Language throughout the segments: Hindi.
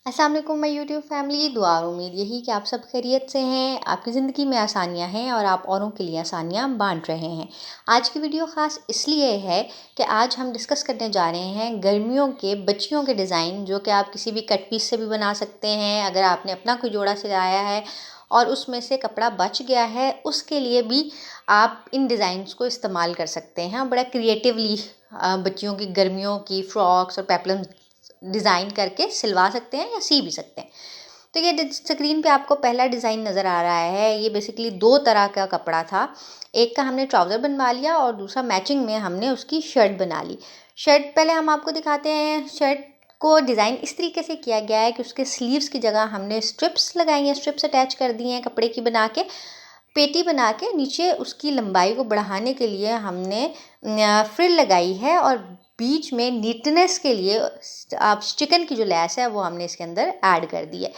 अस्सलाम वालेकुम माय यूट्यूब फैमिली। दुआ और उम्मीद यही कि आप सब खैरियत से हैं, आपकी ज़िंदगी में आसानियां हैं और आप औरों के लिए आसानियां बांट रहे हैं। आज की वीडियो ख़ास इसलिए है कि आज हम डिस्कस करने जा रहे हैं गर्मियों के बच्चियों के डिज़ाइन, जो कि आप किसी भी कट पीस से भी बना सकते हैं। अगर आपने अपना कोई जोड़ा सिलाया है और उसमें से कपड़ा बच गया है, उसके लिए भी आप इन डिज़ाइंस को इस्तेमाल कर सकते हैं। बड़ा क्रिएटिवली बच्चियों की गर्मियों की फ्रॉक्स और पेप्लम डिज़ाइन करके सिलवा सकते हैं या सी भी सकते हैं। तो ये स्क्रीन पे आपको पहला डिज़ाइन नज़र आ रहा है। ये बेसिकली दो तरह का कपड़ा था। एक का हमने ट्राउज़र बनवा लिया और दूसरा मैचिंग में हमने उसकी शर्ट बना ली। शर्ट पहले हम आपको दिखाते हैं। शर्ट को डिज़ाइन इस तरीके से किया गया है कि उसके स्लीव्स की जगह हमने स्ट्रिप्स लगाई हैं, स्ट्रिप्स अटैच कर दी हैं कपड़े की बना के, पेटी बना के। नीचे उसकी लंबाई को बढ़ाने के लिए हमने फ्रिल लगाई है और बीच में नीटनेस के लिए आप चिकन की जो लैस है वो हमने इसके अंदर ऐड कर दी है।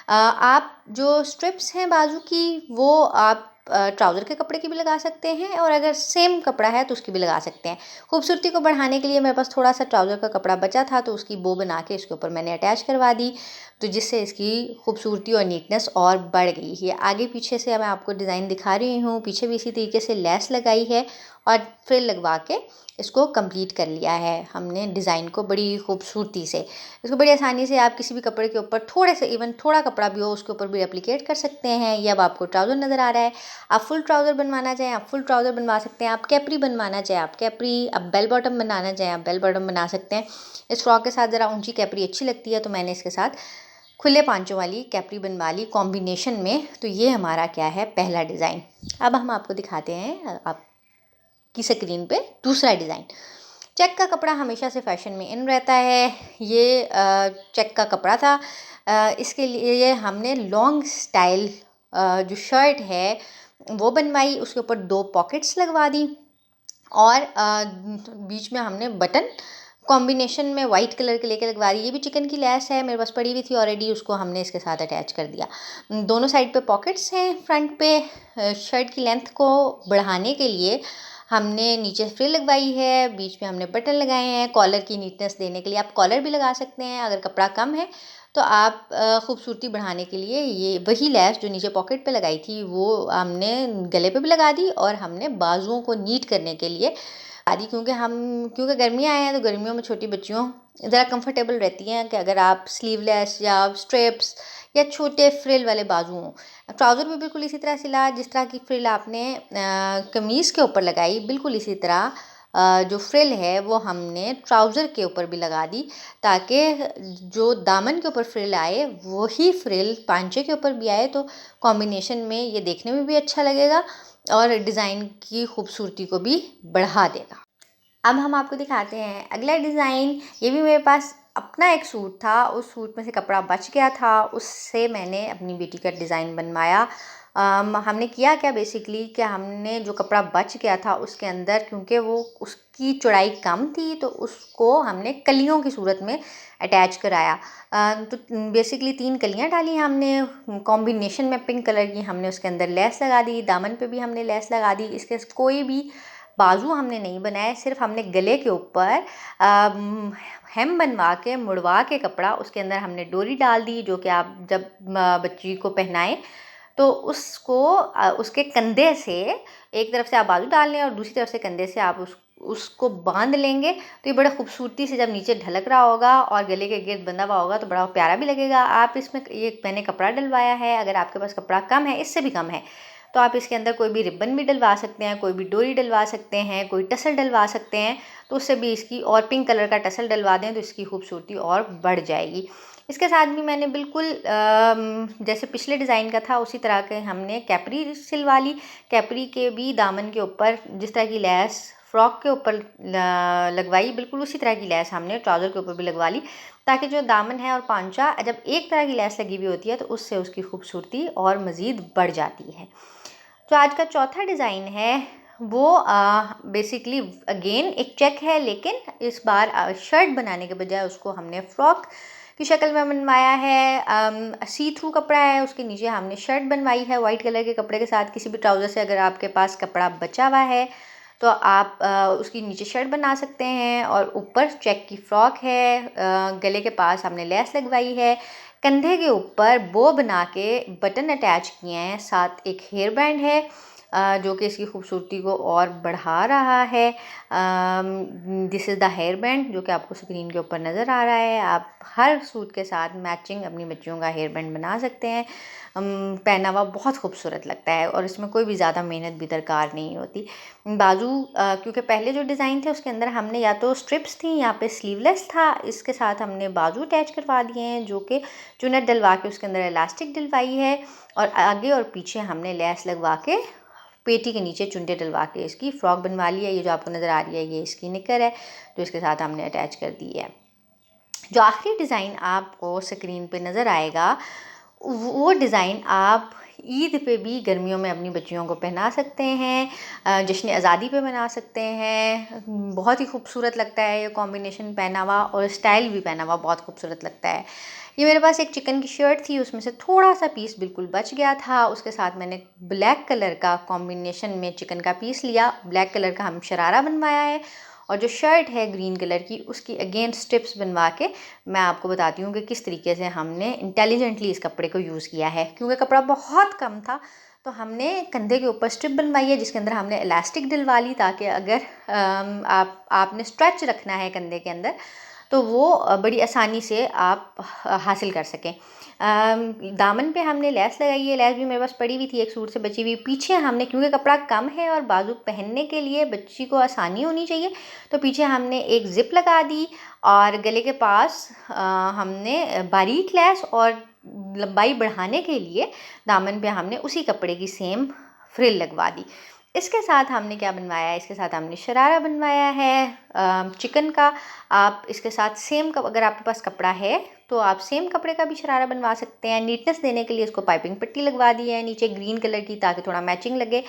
आप जो स्ट्रिप्स हैं बाजू की, वो आप ट्राउज़र के कपड़े की भी लगा सकते हैं और अगर सेम कपड़ा है तो उसकी भी लगा सकते हैं। खूबसूरती को बढ़ाने के लिए मेरे पास थोड़ा सा ट्राउज़र का कपड़ा बचा था, तो उसकी बो बना के इसके ऊपर मैंने अटैच करवा दी, तो जिससे इसकी खूबसूरती और नीटनेस और बढ़ गई है। आगे पीछे से मैं आपको डिज़ाइन दिखा रही हूँ। पीछे भी इसी तरीके से लेस लगाई है और फ्रिल लगवा के इसको कंप्लीट कर लिया है हमने डिज़ाइन को बड़ी खूबसूरती से। इसको बड़ी आसानी से आप किसी भी कपड़े के ऊपर थोड़े से, इवन थोड़ा कपड़ा भी हो उसके ऊपर भी रेप्लिकेट कर सकते हैं। ये अब आपको ट्राउज़र नज़र आ रहा है। आप फुल ट्राउज़र बनवाना चाहें आप फुल ट्राउज़र बनवा सकते हैं। आप कैपरी बनवाना चाहें आप कैपरी, आप बेल बॉटम बनाना चाहें आप बेल बॉटम बना सकते हैं। इस फ्रॉक के साथ ज़रा ऊंची कैपरी अच्छी लगती है, तो मैंने इसके साथ खुले पांचों वाली कैपरी बनवा ली कॉम्बिनेशन में। तो ये हमारा क्या है, पहला डिज़ाइन। अब हम आपको दिखाते हैं आपकी स्क्रीन पे दूसरा डिज़ाइन। चेक का कपड़ा हमेशा से फैशन में इन रहता है। ये चेक का कपड़ा था। इसके लिए हमने लॉन्ग स्टाइल जो शर्ट है वो बनवाई, उसके ऊपर 2 पॉकेट्स लगवा दी और बीच में हमने बटन कॉम्बिनेशन में वाइट कलर के लेके लगवा दी। ये भी चिकन की लैस है, मेरे पास पड़ी हुई थी ऑलरेडी, उसको हमने इसके साथ अटैच कर दिया। दोनों साइड पे पॉकेट्स हैं। फ्रंट पे शर्ट की लेंथ को बढ़ाने के लिए हमने नीचे फ्रिल लगवाई है, बीच में हमने बटन लगाए हैं कॉलर की नीटनेस देने के लिए। आप कॉलर भी लगा सकते हैं अगर कपड़ा कम है, तो आप खूबसूरती बढ़ाने के लिए ये वही लैस जो नीचे पॉकेट पे लगाई थी वो हमने गले पे भी लगा दी और हमने बाजुओं को नीट करने के लिए आदि, क्योंकि गर्मियाँ आए हैं तो गर्मियों में छोटी बच्चियों ज़रा कंफर्टेबल रहती हैं कि अगर आप स्लीवलेस या स्ट्रिप्स या छोटे फ्रिल वाले बाजू हों। ट्राउज़र भी बिल्कुल इसी तरह सिला, जिस तरह की फ्रिल आपने कमीज़ के ऊपर लगाई, बिल्कुल इसी तरह जो फ्रिल है वो हमने ट्राउज़र के ऊपर भी लगा दी, ताकि जो दामन के ऊपर फ्रिल आए वही फ्रिल पांचे के ऊपर भी आए, तो कॉम्बिनेशन में ये देखने में भी अच्छा लगेगा और डिज़ाइन की खूबसूरती को भी बढ़ा देगा। अब हम आपको दिखाते हैं अगला डिज़ाइन। ये भी मेरे पास अपना एक सूट था, उस सूट में से कपड़ा बच गया था, उससे मैंने अपनी बेटी का डिज़ाइन बनवाया। हमने किया क्या बेसिकली कि हमने जो कपड़ा बच गया था उसके अंदर, क्योंकि वो उसकी चौड़ाई कम थी, तो उसको हमने कलियों की सूरत में अटैच कराया। तो बेसिकली 3 कलियां डाली हमने कॉम्बिनेशन में पिंक कलर की। हमने उसके अंदर लेस लगा दी, दामन पे भी हमने लेस लगा दी। इसके कोई भी बाजू हमने नहीं बनाए, सिर्फ हमने गले के ऊपर हेम बनवा के मुड़वा के कपड़ा उसके अंदर हमने डोरी डाल दी, जो कि आप जब बच्ची को पहनाएं तो उसको उसके कंधे से एक तरफ से आप बाजू डाल लें और दूसरी तरफ से कंधे से आप उसको बांध लेंगे, तो ये बड़ा खूबसूरती से जब नीचे ढलक रहा होगा और गले के गिर्द बंधा हुआ होगा तो बड़ा प्यारा भी लगेगा। आप इसमें ये मैंने कपड़ा डलवाया है, अगर आपके पास कपड़ा कम है, इससे भी कम है, तो आप इसके अंदर कोई भी रिबन भी डलवा सकते हैं, कोई भी डोरी डलवा सकते हैं, कोई टसल डलवा सकते हैं, तो उससे भी इसकी, और पिंक कलर का टसल डलवा दें तो इसकी खूबसूरती और बढ़ जाएगी। इसके साथ भी मैंने बिल्कुल जैसे पिछले डिज़ाइन का था उसी तरह के हमने कैपरी सिलवा ली। कैपरी के भी दामन के ऊपर जिस तरह की लैस फ्रॉक के ऊपर लगवाई, बिल्कुल उसी तरह की लैस हमने ट्राउज़र के ऊपर भी लगवा ली, ताकि जो दामन है और पांचा, जब एक तरह की लैस लगी हुई होती है तो उससे उसकी खूबसूरती और मज़ीद बढ़ जाती है। जो आज का चौथा डिज़ाइन है वो बेसिकली अगेन एक चेक है, लेकिन इस बार शर्ट बनाने के बजाय उसको हमने फ्रॉक की शक्ल में बनवाया है। सी थ्रू कपड़ा है, उसके नीचे हमने शर्ट बनवाई है वाइट कलर के कपड़े के साथ। किसी भी ट्राउज़र से अगर आपके पास कपड़ा बचा हुआ है तो आप उसकी नीचे शर्ट बना सकते हैं और ऊपर चेक की फ्रॉक है, गले के पास हमने लेस लगवाई है, कंधे के ऊपर बो बना के बटन अटैच किए हैं, साथ एक हेयर बैंड है जो कि इसकी खूबसूरती को और बढ़ा रहा है। This is the hair band जो कि आपको स्क्रीन के ऊपर नज़र आ रहा है। आप हर सूट के साथ मैचिंग अपनी बच्चियों का हेयर बैंड बना सकते हैं। पहनावा बहुत खूबसूरत लगता है और इसमें कोई भी ज़्यादा मेहनत भी दरकार नहीं होती। बाजू क्योंकि पहले जो डिज़ाइन थे उसके अंदर हमने या तो स्ट्रिप्स थी, यहाँ पे स्लीवलेस था, इसके साथ हमने बाजू अटैच करवा दिए हैं जो कि चुन्नट डलवा के उसके अंदर इलास्टिक डलवाई है और आगे और पीछे हमने लेस लगवा के पेटी के नीचे चुन्टे डलवा के इसकी फ़्रॉक बनवा ली है। ये जो आपको नज़र आ रही है ये इसकी निकर है जो इसके साथ हमने अटैच कर दी है। जो आखिरी डिज़ाइन आपको स्क्रीन पे नज़र आएगा वो डिज़ाइन आप ईद पे भी गर्मियों में अपनी बच्चियों को पहना सकते हैं, जश्न आज़ादी पे बना सकते हैं। बहुत ही खूबसूरत लगता है ये कॉम्बिनेशन पहनावा और स्टाइल भी पहनावा बहुत खूबसूरत लगता है। ये मेरे पास एक चिकन की शर्ट थी, उसमें से थोड़ा सा पीस बिल्कुल बच गया था, उसके साथ मैंने ब्लैक कलर का कॉम्बिनेशन में चिकन का पीस लिया, ब्लैक कलर का हम शरारा बनवाया है और जो शर्ट है ग्रीन कलर की उसकी अगेन स्ट्रिप्स बनवा के मैं आपको बताती हूँ कि किस तरीके से हमने इंटेलिजेंटली इस कपड़े को यूज़ किया है। क्योंकि कपड़ा बहुत कम था तो हमने कंधे के ऊपर स्ट्रिप बनवाई है जिसके अंदर हमने इलास्टिक डलवा ली ताकि अगर आपने स्ट्रेच रखना है कंधे के अंदर तो वो बड़ी आसानी से आप हासिल कर सकें। दामन पे हमने लेस लगाई है, लेस भी मेरे पास पड़ी हुई थी एक सूट से बची हुई। पीछे हमने क्योंकि कपड़ा कम है और बाजू पहनने के लिए बच्ची को आसानी होनी चाहिए तो पीछे हमने एक ज़िप लगा दी और गले के पास हमने बारीक लेस और लंबाई बढ़ाने के लिए दामन पे हमने उसी कपड़े की सेम फ्रिल लगवा दी। इसके साथ हमने क्या बनवाया है, इसके साथ हमने शरारा बनवाया है चिकन का। आप इसके साथ सेम अगर आपके पास कपड़ा है तो आप सेम कपड़े का भी शरारा बनवा सकते हैं। नीटनेस देने के लिए इसको पाइपिंग पट्टी लगवा दी है नीचे ग्रीन कलर की ताकि थोड़ा मैचिंग लगे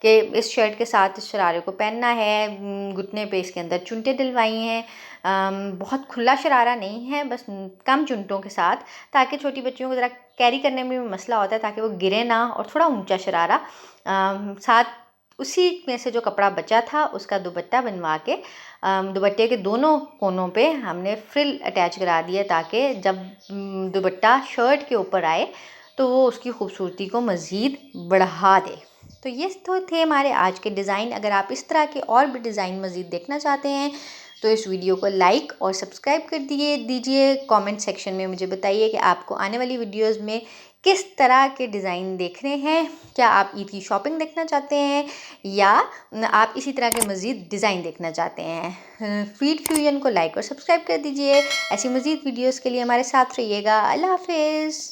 कि इस शर्ट के साथ इस शरारे को पहनना है। घुटने पे इसके अंदर चुनटे डलवाई हैं, बहुत खुला शरारा नहीं है, बस कम चुनटों के साथ, ताकि छोटी बच्चियों को ज़रा कैरी करने में भी मसला होता है ताकि वो गिरे ना, और थोड़ा ऊंचा शरारा। साथ उसी में से जो कपड़ा बचा था उसका दुपट्टा बनवा के दुपट्टे के दोनों कोनों पे हमने फ्रिल अटैच करा दिया ताकि जब दुपट्टा शर्ट के ऊपर आए तो वो उसकी खूबसूरती को मज़ीद बढ़ा दे। तो ये तो थे हमारे आज के डिज़ाइन। अगर आप इस तरह के और भी डिज़ाइन मज़ीद देखना चाहते हैं तो इस वीडियो को लाइक और सब्सक्राइब कर दीजिए। कमेंट सेक्शन में मुझे बताइए कि आपको आने वाली वीडियोस में किस तरह के डिज़ाइन देखने हैं। क्या आप ईद की शॉपिंग देखना चाहते हैं या आप इसी तरह के मज़ीद डिज़ाइन देखना चाहते हैं। फीड फ्यूजन को लाइक और सब्सक्राइब कर दीजिए। ऐसी मज़ीद वीडियोस के लिए हमारे साथ रहिएगा। अल्लाह हाफिज़।